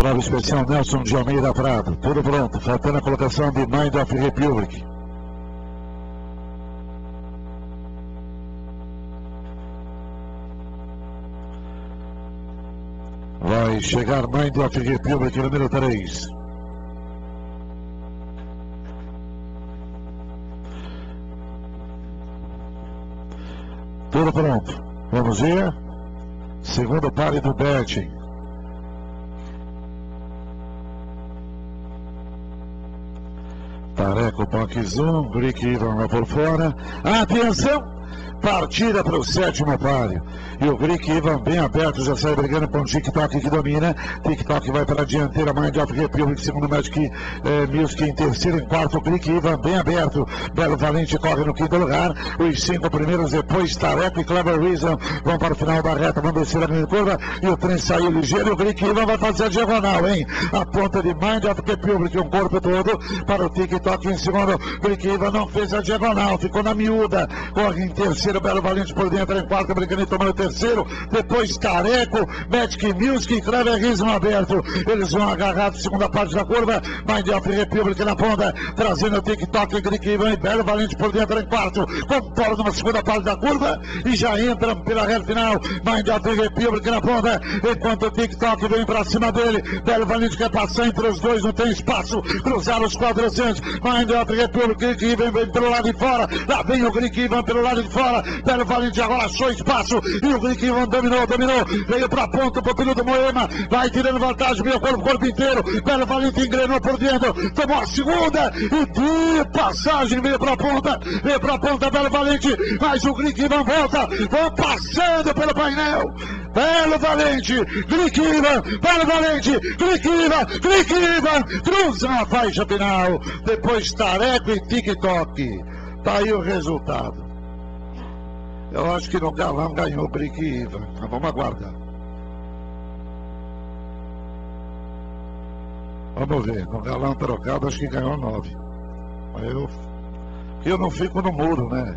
Prova especial Nelson de Almeida Prado. Tudo pronto. Faltando a colocação de Mind of Republic. Vai chegar Mind of Republic, número 3. Tudo pronto. Vamos ver. Segundo pare do betting. Tareco Paquizum, Greek Ivan lá por fora. Atenção! Partida para o 7º páreo. E o Greek Ivan bem aberto, já sai brigando com o TikTok que domina. TikTok vai para a dianteira, Mind of Republic, segundo Magic Music em terceiro, em quarto, Greek Ivan bem aberto. Belo Valente corre no quinto lugar. Os 5 primeiros, depois Tareco e Clever Reason vão para o final da reta, vão descer a grande curva. E o trem saiu ligeiro. E o Greek Ivan vai fazer a diagonal, hein? A ponta de Mind of Republic, um corpo todo para o TikTok em segundo. Greek Ivan não fez a diagonal, ficou na miúda. Corre em terceiro. Belo Valente por dentro, em quarto, brincando e tomando o terceiro. Depois Tareco, Magic Music e Clever Reason aberto. Eles vão agarrados, segunda parte da curva. Mind of Republic na ponta, trazendo o TikTok, Greek Ivan e Belo Valente por dentro, em quarto. Compara numa segunda parte da curva e já entram pela reta final. Mind of Republic na ponta, enquanto o TikTok vem pra cima dele. Belo Valente quer passar entre os dois, não tem espaço. Cruzaram os 400. Mind of Republic, Greek Ivan vem pelo lado de fora. Lá vem o Greek Ivan pelo lado de fora. Belo Valente agora achou espaço e o Greek Ivan dominou, veio pra ponta pro piloto Moema, vai tirando vantagem, meio corpo inteiro. Belo Valente engrenou por dentro, tomou a segunda e de passagem, veio pra ponta, Belo Valente, mas o Greek Ivan volta, vão passando pelo painel. Belo Valente, Greek Ivan, Belo Valente, Greek Ivan, cruza na faixa final, depois Tareco e TikTok. Tá aí o resultado. Eu acho que no galão ganhou o Greek Ivan. Mas vamos aguardar. Vamos ver. No galão trocado, acho que ganhou 9. Mas eu não fico no muro, né?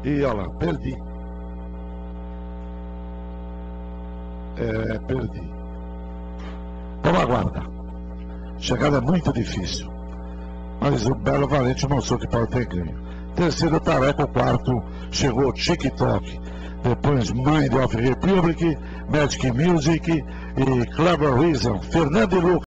E olha lá, perdi. Perdi. Vamos aguardar. Chegada é muito difícil. Mas o Belo Valente mostrou que pode ter ganho. Terceiro, Tareco. Quarto, chegou o TikTok. Depois, Mind of Republic, Magic Music e Clever Reason. Fernando e Lucas.